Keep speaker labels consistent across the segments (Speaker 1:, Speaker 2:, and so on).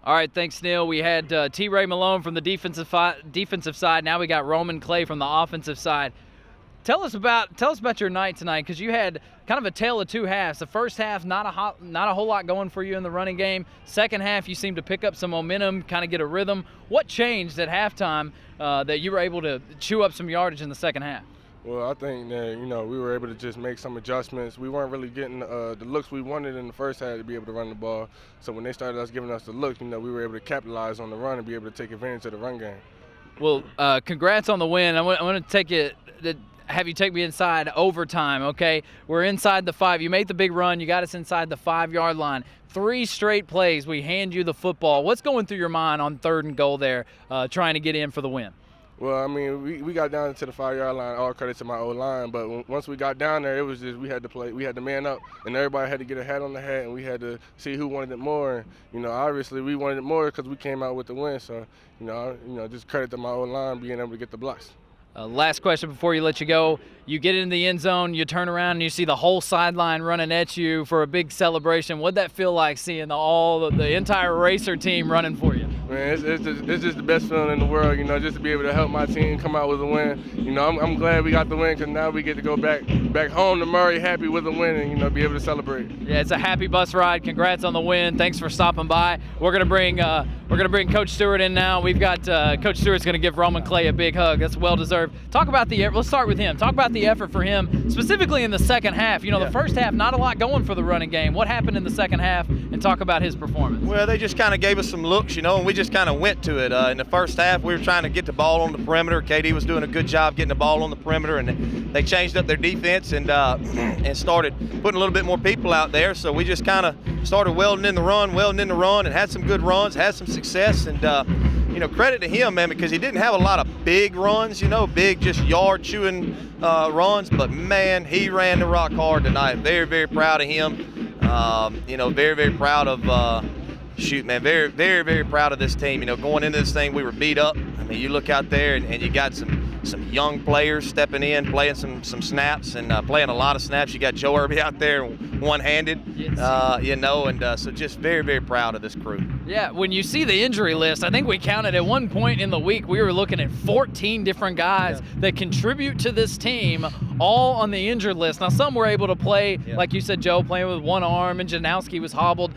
Speaker 1: All right, thanks, Neil. We had T. Ray Malone from the defensive side. Now we got Roman Clay from the offensive side. Tell us about your night tonight, because you had kind of a tale of two halves. The first half, not a whole lot going for you in the running game. Second half, you seemed to pick up some momentum, kind of get a rhythm. What changed at halftime that you were able to chew up some yardage in the second half?
Speaker 2: Well, I think that, we were able to just make some adjustments. We weren't really getting the looks we wanted in the first half to be able to run the ball. So when they started giving us the looks, we were able to capitalize on the run and be able to take advantage of the run game.
Speaker 1: Well, congrats on the win. I want to have you take me inside overtime, okay? We're inside the 5. You made the big run. You got us inside the 5-yard line. 3 straight plays, we hand you the football. What's going through your mind on 3rd and goal there, trying to get in for the win?
Speaker 2: Well, I mean, we got down to the 5-yard line, all credit to my O-line, but once we got down there, it was just we had to man up, and everybody had to get a hat on the hat, and we had to see who wanted it more. Obviously we wanted it more because we came out with the win, so, just credit to my O-line being able to get the blocks.
Speaker 1: Last question before you let you go. You get in the end zone, you turn around, and you see the whole sideline running at you for a big celebration. What'd that feel like, seeing the entire Racer team running for you?
Speaker 2: Man, it's just the best feeling in the world, just to be able to help my team come out with a win. I'm glad we got the win, because now we get to go back home to Murray happy with a win and, be able to celebrate.
Speaker 1: Yeah, it's a happy bus ride. Congrats on the win. Thanks for stopping by. We're gonna bring Coach Stewart in now. We've got Coach Stewart's gonna give Roman Clay a big hug. That's well deserved. Talk about let's start with him. Talk about the effort for him, specifically in the second half. The first half, not a lot going for the running game. What happened in the second half, and talk about his performance?
Speaker 3: Well, they just kind of gave us some looks, and we just kind of went to it. In the first half, we were trying to get the ball on the perimeter. KD was doing a good job getting the ball on the perimeter, and they changed up their defense and started putting a little bit more people out there. So we just kind of started welding in the run, and had some good runs, had some success, and credit to him, man, because he didn't have a lot of big runs, big just yard-chewing runs, but, man, he ran the rock hard tonight. Very, very proud of him. Very, very proud of very, very, very proud of this team. Going into this thing, we were beat up. I mean, you look out there and you got some young players stepping in, playing some snaps, and playing a lot of snaps. You got Joe Irby out there one-handed, so just very, very proud of this crew.
Speaker 1: Yeah, when you see the injury list, I think we counted at one point in the week, we were looking at 14 different guys that contribute to this team, all on the injured list. Now, some were able to play, like you said, Joe, playing with one arm, and Janowski was hobbled.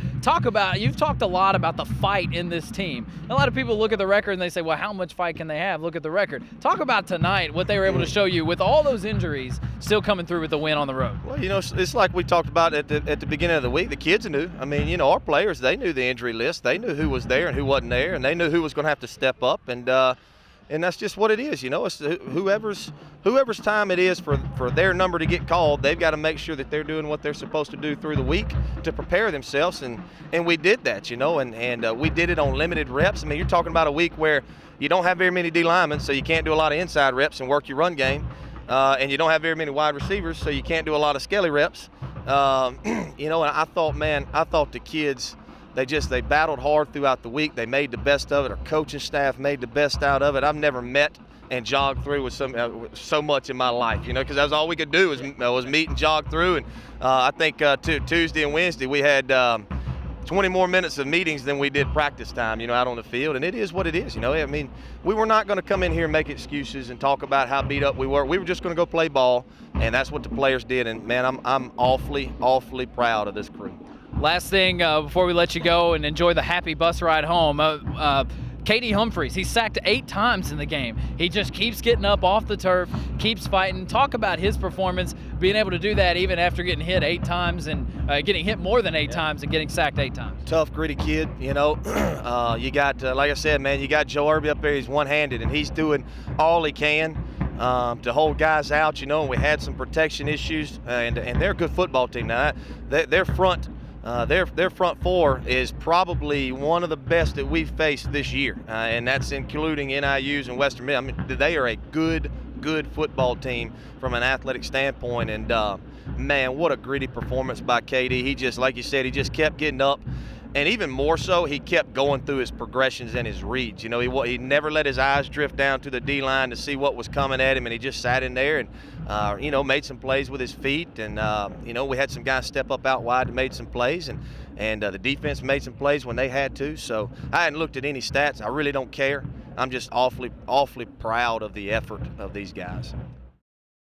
Speaker 1: You've talked a lot about the fight in this team. A lot of people look at the record and they say, well, how much fight can they have? Look at the record. Talk about tonight, what they were able to show you with all those injuries, still coming through with the win on the road.
Speaker 3: Well, it's like we talked about at the beginning of the week. The kids knew. I mean, our players, they knew the injury list. They knew who was there and who wasn't there, and they knew who was going to have to step up. And that's just what it is. It's whoever's time it is for their number to get called, they've got to make sure that they're doing what they're supposed to do through the week to prepare themselves. And we did that, and we did it on limited reps. I mean, you're talking about a week where you don't have very many D linemen, so you can't do a lot of inside reps and work your run game. And you don't have very many wide receivers, so you can't do a lot of skelly reps. And I thought the kids, they battled hard throughout the week. They made the best of it. Our coaching staff made the best out of it. I've never met and jogged through with so much in my life, because that was all we could do was meet and jog through. And I think Tuesday and Wednesday we had 20 more minutes of meetings than we did practice time, out on the field. And it is what it is, I mean, we were not going to come in here and make excuses and talk about how beat up we were. We were just going to go play ball, and that's what the players did. And, man, I'm awfully, awfully proud of this crew.
Speaker 1: Last thing before we let you go and enjoy the happy bus ride home, K.D. Humphries, he's sacked 8 times in the game. He just keeps getting up off the turf, keeps fighting. Talk about his performance, being able to do that even after getting hit 8 times and getting hit more than 8 times and getting sacked 8 times.
Speaker 3: Tough, gritty kid, You got, like I said, man, you got Joe Irby up there. He's one-handed, and he's doing all he can to hold guys out, and we had some protection issues, and they're a good football team. Now, their front four is probably one of the best that we've faced this year, and that's including NIUs and Western Middle. I mean, they are a good football team from an athletic standpoint, and man, what a gritty performance by KD. He just, like you said, he just kept getting up, and even more so, he kept going through his progressions and his reads. He never let his eyes drift down to the D-line to see what was coming at him, and he just sat in there and made some plays with his feet, and we had some guys step up out wide and made some plays, and and the defense made some plays when they had to. So I hadn't looked at any stats. I really don't care. I'm just awfully proud of the effort of these guys.